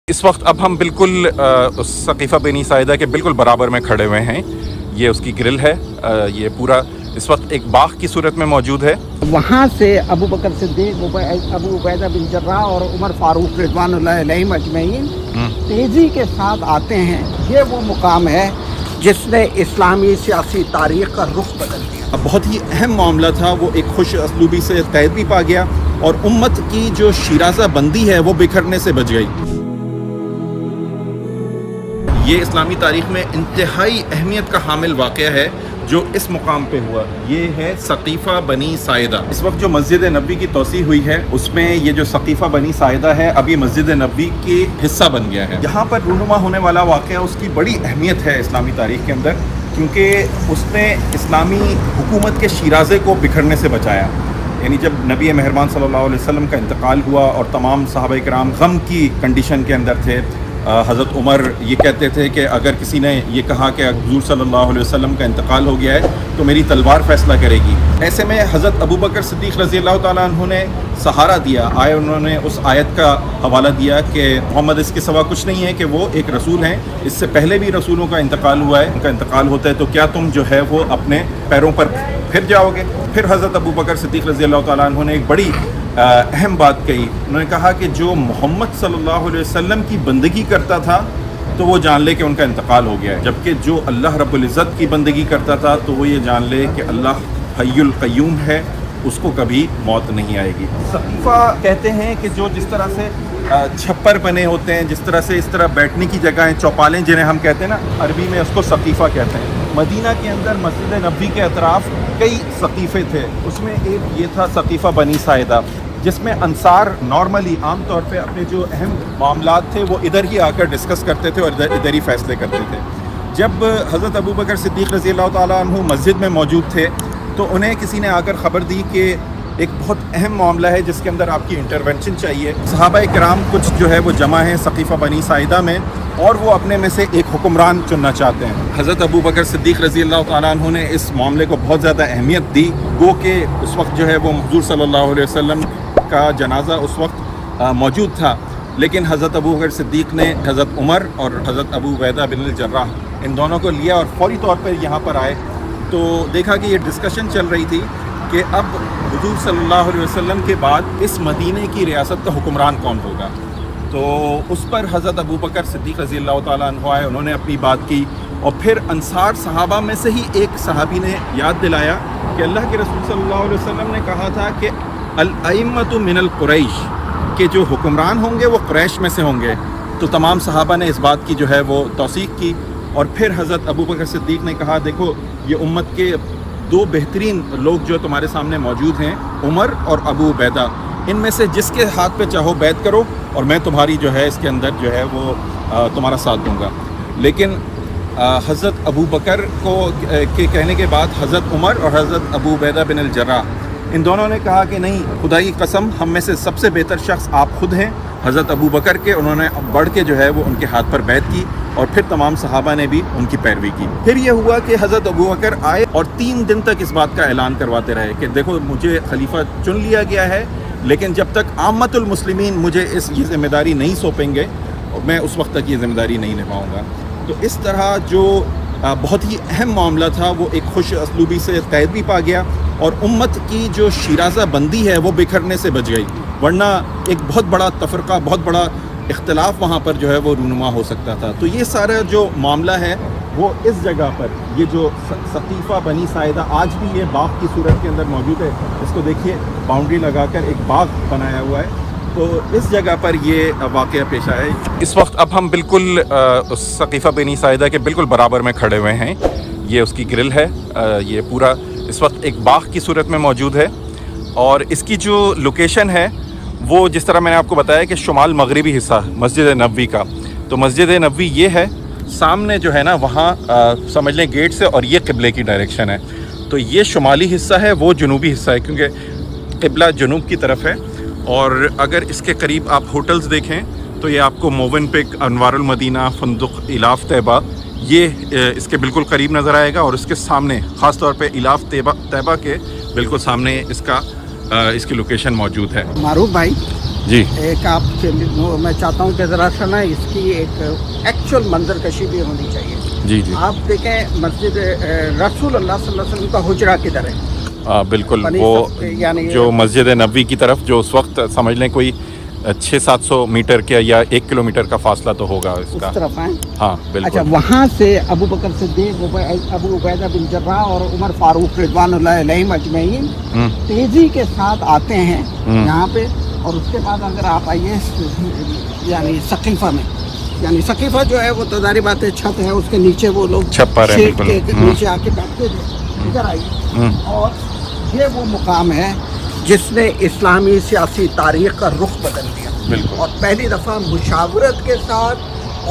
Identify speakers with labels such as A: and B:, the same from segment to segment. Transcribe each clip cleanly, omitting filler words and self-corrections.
A: इस वक्त अब हम बिल्कुल उस सकीफ़ा बनी साइदा के बिल्कुल बराबर में खड़े हुए हैं। ये उसकी ग्रिल है। ये पूरा इस वक्त एक बाग की सूरत में मौजूद है।
B: वहाँ से अबू बकर सिद्दीक़, अबू उबैदा बिन जर्राह और उमर फारूक रिज़वानुल्लाह अलैहिम अजमईन तेज़ी के साथ आते हैं। ये वो मुकाम है जिसने इस्लामी सियासी तारीख़ का रुख बदल दिया।
C: अब बहुत ही अहम मामला था, वो एक खुश असलूबी से कैद भी पा गया और उम्मत की जो शिराज़ा बंदी है वो बिखरने से बच गई। ये इस्लामी तारीख़ में इंतहाई अहमियत का हामिल वाक़या है जो इस मुकाम पे हुआ। ये है सकीफ़ा बनी साइदा। इस वक्त जो मस्जिद नबी की तोसी हुई है उसमें ये जो सकीफ़ा बनी साइदा है अब ये मस्जिद नबी के हिस्सा बन गया है। यहाँ पर रूनुमा होने वाला वाक़या उसकी बड़ी अहमियत है इस्लामी तारीख़ के अंदर, क्योंकि उसने इस्लामी हुकूमत के शिराज़े को बिखरने से बचाया। यानी जब नबी मेहरबान सल्लल्लाहु अलैहि वसल्लम का इंतकाल हुआ और तमाम सहाबा किराम गम की कंडीशन के अंदर थे, हज़रत उमर ये कहते थे कि अगर किसी ने ये कहा कि हुज़ूर सल्लल्लाहु अलैहि वसल्लम का इंतकाल हो गया है तो मेरी तलवार फ़ैसला करेगी। ऐसे में हज़रत अबू बकर सिद्दीक़ रज़ी अल्लाह तआला अन्हु ने सहारा दिया। उन्होंने उस आयत का हवाला दिया कि मोहम्मद इसके सिवा कुछ नहीं है कि वो एक रसूल हैं, इससे पहले भी रसूलों का इंतकाल हुआ है, उनका इंतकाल होता है तो क्या तुम जो है वो अपने पैरों पर फिर जाओगे। फिर हज़रत अबू बकर सिद्दीक़ रज़ी अल्लाह तआला अन्हु ने एक बड़ी अहम बात कही। उन्होंने कहा कि जो मोहम्मद सल्लल्लाहु अलैहि वसल्लम की बंदगी करता था तो वो जान ले कि उनका इंतकाल हो गया है, जबकि जो अल्लाह रब्बुल इज़्ज़त की बंदगी करता था तो वो ये जान ले कि अल्लाह हय्युल क़य्यूम है, उसको कभी मौत नहीं आएगी। सकीफ़ा कहते हैं कि जो जिस तरह से छप्पर बने होते हैं, जिस तरह से इस तरह बैठने की जगहें, चौपालें जिन्हें हम कहते हैं ना, अरबी में उसको सकीफ़ा कहते हैं। मदीना के अंदर मस्जिद नबी के अतराफ़ कई सकीफ़े थे, उसमें एक ये था सकीफ़ा बनी साइदा, जिसमें अंसार नॉर्मली आम तौर पे अपने जो अहम मामलात थे वो इधर ही आकर डिस्कस करते थे और इधर ही फ़ैसले करते थे। जब हज़रत अबू बकर सिद्दीक़ रज़ी अल्लाह तआला अन्हु मस्जिद में मौजूद थे तो उन्हें किसी ने आकर ख़बर दी कि एक बहुत अहम मामला है जिसके अंदर आपकी इंटरवेंशन चाहिए। सहाबा किराम कुछ जो है वो जमा हैं सकीफ़ा बनी साइदा में और वो अपने में से एक हुक्मरान चुनना चाहते हैं। हज़रत अबू बकर सिद्दीक़ रज़ी अल्लाह तआला अन्हु ने इस मामले को बहुत ज़्यादा अहमियत दी। गो के उस वक्त जो है वो हुज़ूर सल्लल्लाहु अलैहि वसल्लम का जनाजा उस वक्त मौजूद था, लेकिन हज़रत अबू बकर सिद्दीक़ ने हज़रत उमर और हज़रत अबू उबैदा बिन जर्राह इन दोनों को लिया और फौरी तौर पर यहाँ पर आए तो देखा कि ये डिस्कशन चल रही थी कि अब हुज़ूर सल्लल्लाहु अलैहि वसल्लम के बाद इस मदीने की रियासत का हुक्मरान कौन होगा। तो उस पर हज़रत अबू बकर सिद्दीक़ रज़ी अल्लाह तआला अन्हु आए, उन्होंने अपनी बात की और फिर अंसार सहाबा में से ही एक सहाबी ने याद दिलाया कि अल्लाह के रसूल सल्लल्लाहु अलैहि वसल्लम ने कहा था कि अल-अइम्मतु मिनल कुरैश, के जो हुक्मरान होंगे वो कुरैश में से होंगे। तो तमाम सहाबा ने इस बात की जो है वो तौसीक़ की और फिर हज़रत अबू बकर सिद्दीक़ ने कहा देखो ये उम्मत के दो बेहतरीन लोग जो तुम्हारे सामने मौजूद हैं, उमर और अबू उबैदा, इनमें से जिसके हाथ पे चाहो बैत करो और मैं तुम्हारी जो है इसके अंदर जो है वो तुम्हारा साथ दूंगा। लेकिन हज़रत अबू बकर को के कहने के बाद हज़रत उमर और हज़रत अबू उबैदा बिन अल जर्राह इन दोनों ने कहा कि नहीं, खुदा की कसम हम में से सबसे बेहतर शख्स आप खुद हैं। हज़रत अबू बकर के उन्होंने बढ़ के जो है वो उनके हाथ पर बैत की और फिर तमाम सहाबा ने भी उनकी पैरवी की। फिर ये हुआ कि हज़रत अबू बकर आए और 3 दिन तक इस बात का ऐलान करवाते रहे कि देखो मुझे खलीफा चुन लिया गया है, लेकिन जब तक आम्मतुल मुस्लिमीन मुझे ये ज़िम्मेदारी नहीं सौंपेंगे मैं उस वक्त तक ये ज़िम्मेदारी नहीं निभाऊँगा। तो इस तरह जो बहुत ही अहम मामला था वो एक खुश असलूबी से कैद भी पा गया और उम्मत की जो शिराज़ा बंदी है वो बिखरने से बच गई, वरना एक बहुत बड़ा तफ़रक़ा, बहुत बड़ा इख्तिलाफ़ वहाँ पर जो है वो रूनुमा हो सकता था। तो ये सारा जो मामला है वो इस जगह पर, ये जो सकीफ़ा बनी साइदा आज भी ये बाग की सूरत के अंदर मौजूद है। इसको देखिए, बाउंड्री लगाकर एक बाग बनाया हुआ है, तो इस जगह पर ये वाक़या पेश आया है।
A: इस वक्त अब हम बिल्कुल उस सकीफ़ा बनी साइदा के बिल्कुल बराबर में खड़े हुए हैं। ये उसकी ग्रिल है। ये पूरा इस वक्त एक बाग की सूरत में मौजूद है और इसकी जो लोकेशन है वो जिस तरह मैंने आपको बताया कि शुमाल मगरिबी हिस्सा मस्जिद नबवी का, तो मस्जिद नबवी ये है सामने जो है ना, वहाँ समझ लें गेट से, और ये क़िबले की डायरेक्शन है। तो ये शुमाली हिस्सा है, वो जनूबी हिस्सा है क्योंकि क़िबला जनूब की तरफ है। और अगर इसके करीब आप होटल्स देखें तो ये आपको मोवनपिक, अनवारुल मदीना, फंदुक, इलाफ तैबा, ये इसके बिल्कुल करीब नज़र आएगा और इसके सामने ख़ास तौर पे इलाफ तैबा के बिल्कुल सामने इसकी लोकेशन मौजूद है।
B: मारूफ भाई,
A: جی
B: ایک آپ سے میں چاہتا ہوں کہ ذرا سا نا اس کی ایک ایکچوئل منظر کشی بھی ہونی چاہیے.
A: جی جی
B: آپ دیکھیں مسجد رسول اللہ صلی اللہ علیہ وسلم کا حجرہ کدھر ہے؟
A: بالکل
B: بنی
A: وہ
B: یعنی
A: جو مسجد نبوی کی طرف جو اس وقت سمجھ لیں کوئی 600-700 میٹر کے یا 1 کلومیٹر کا فاصلہ تو ہوگا اس
B: اس
A: کا.
B: طرف ہیں.
A: ہاں
B: اچھا,
A: بالکل.
B: وہاں سے ابو بکر صدیق, ابو عبیدہ بن جراح اور عمر فاروق رضوان اللہ علیہم اجمعین تیزی کے ساتھ آتے ہیں یہاں پہ. اور اس کے بعد اگر آپ آئیے یعنی ثقیفہ میں, یعنی ثقیفہ جو ہے وہ تو ظاہر بات ہے چھت ہے, اس کے نیچے وہ لوگ
A: چھپر ہے
B: شیٹ
A: بالکل.
B: کے نیچے آ کے بیٹھتے تھے. ادھر آئیے. اور یہ وہ مقام ہے جس نے اسلامی سیاسی تاریخ کا رخ بدل دیا.
A: بالکل.
B: اور پہلی دفعہ مشاورت کے ساتھ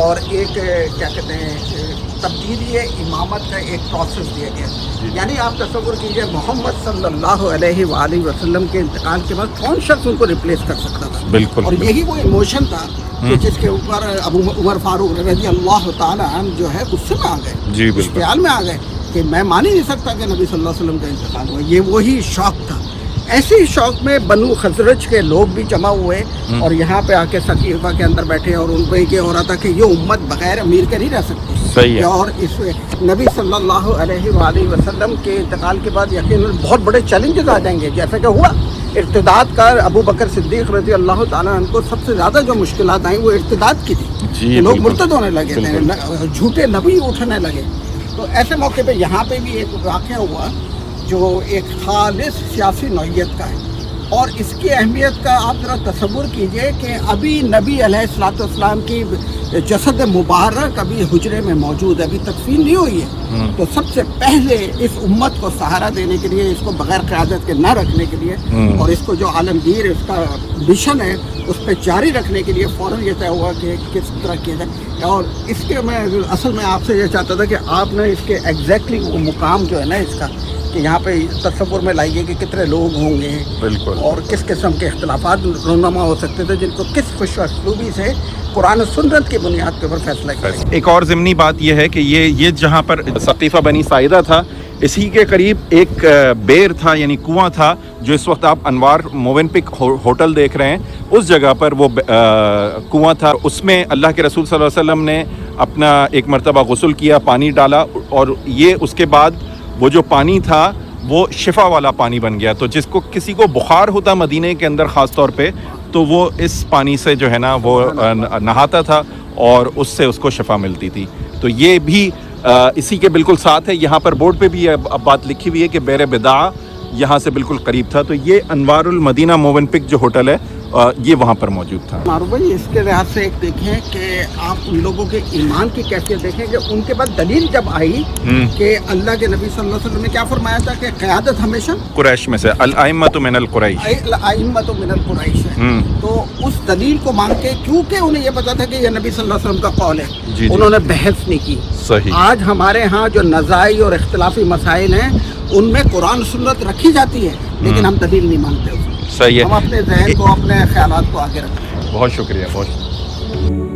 B: اور ایک کیا کہتے ہیں تبدیلی امامت کا ایک پروسیس دیا گیا. یعنی آپ تصور کیجئے محمد صلی اللہ علیہ وآلہ وسلم کے انتقال کے بعد کون شخص ان کو ریپلیس کر سکتا تھا؟
A: بالکل.
B: اور یہی وہ ایموشن تھا کہ جس کے اوپر ابو عمر فاروق رضی اللہ تعالیٰ عنہ جو ہے غصے میں آ گئے,
A: جی بالکل,
B: اشتعال میں آ گئے کہ میں مان ہی نہیں سکتا کہ نبی صلی اللہ علیہ وسلم کا انتقال ہوا. یہ وہی شوق تھا. ایسے ہی شوق میں بنو خزرج کے لوگ بھی جمع ہوئے اور یہاں پہ آ کے ثقیفہ کے اندر بیٹھے, اور ان پہ یہ ہو رہا تھا کہ یہ امت بغیر امیر کے نہیں رہ سکتی.
A: صحیح ہے.
B: اور اس نبی صلی اللہ علیہ وآلہ وسلم کے انتقال کے بعد یقیناً بہت بڑے چیلنجز آ جائیں گے, جیسا کہ ہوا ارتداد کا. ابو بکر صدیق رضی اللہ تعالیٰ عنہ کو سب سے زیادہ جو مشکلات آئیں وہ ارتداد کی تھی.
A: جی
B: لوگ
A: بالکل.
B: مرتد ہونے لگے تھے, جھوٹے نبی اٹھنے لگے. تو ایسے موقع پہ یہاں پہ بھی ایک واقعہ ہوا جو ایک خالص سیاسی نوعیت کا ہے. اور اس کی اہمیت کا آپ ذرا تصور کیجئے کہ ابھی نبی علیہ الصلوۃ والسلام کی جسد مبارک ابھی حجرے میں موجود ہے, ابھی تدفین نہیں ہوئی ہے. تو سب سے پہلے اس امت کو سہارا دینے کے لیے, اس کو بغیر قیادت کے نہ رکھنے کے لیے, اور اس کو جو عالمگیر اس کا مشن ہے اس پہ جاری رکھنے کے لیے فوراً یہ طے ہوا کہ کس طرح کیا جائے. اور اس کے میں اصل میں آپ سے یہ چاہتا تھا کہ آپ نے اس کے ایگزیکٹلی وہ مقام جو ہے نا اس کا, کہ یہاں پہ تصور میں لائیے کہ کتنے لوگ ہوں گے
A: بالکل,
B: اور کس قسم کے اختلافات رونما ہو سکتے تھے جن کو کس خوش اسلوبی سے قرآن و سنت کی بنیاد کے اوپر فیصلہ کیا.
A: ایک اور ضمنی بات یہ ہے کہ یہ جہاں پر ثقیفہ بنی ساعدہ تھا, اسی کے قریب ایک بیر تھا یعنی کنواں تھا, جو اس وقت آپ انوار موونپک ہوٹل دیکھ رہے ہیں, اس جگہ پر وہ کنواں تھا. اس میں اللہ کے رسول صلی اللہ علیہ وسلم نے اپنا ایک مرتبہ غسل کیا, پانی ڈالا, اور یہ اس کے بعد وہ جو پانی تھا وہ شفا والا پانی بن گیا. تو جس کو کسی کو بخار ہوتا مدینے کے اندر خاص طور پہ, تو وہ اس پانی سے جو ہے نا وہ نہاتا تھا اور اس سے اس کو شفا ملتی تھی. تو یہ بھی اسی کے بالکل ساتھ ہے. یہاں پر بورڈ پہ بھی یہ بات لکھی ہوئی ہے کہ بیر بدعہ یہاں سے بالکل قریب تھا. تو یہ انوار المدینہ موونپک جو ہوٹل ہے یہ وہاں پر موجود تھا.
B: معروف بھائی, اس کے لحاظ سے ایک دیکھیں کہ آپ ان لوگوں کے ایمان کی کیفیت دیکھیں کہ ان کے بعد دلیل جب آئی کہ اللہ کے نبی صلی اللہ علیہ وسلم نے کیا فرمایا تھا کہ قیادت ہمیشہ
A: قریش میں سے, الائمۃ من القریش,
B: الائمۃ من القریش ہے. تو اس دلیل کو مانگ کے, کیونکہ انہیں یہ پتا تھا کہ یہ نبی صلی اللہ علیہ وسلم کا قول ہے, انہوں نے بحث نہیں کی.
A: صحیح.
B: آج ہمارے ہاں جو نزاعی اور اختلافی مسائل ہیں ان میں قرآن سنت رکھی جاتی ہے, لیکن ہم دلیل نہیں مانگتے.
A: صحیح ہے.
B: ہم اپنے ذہن کو, اپنے خیالات کو آگے رکھتے ہیں.
A: بہت شکریہ, بہت شکریہ.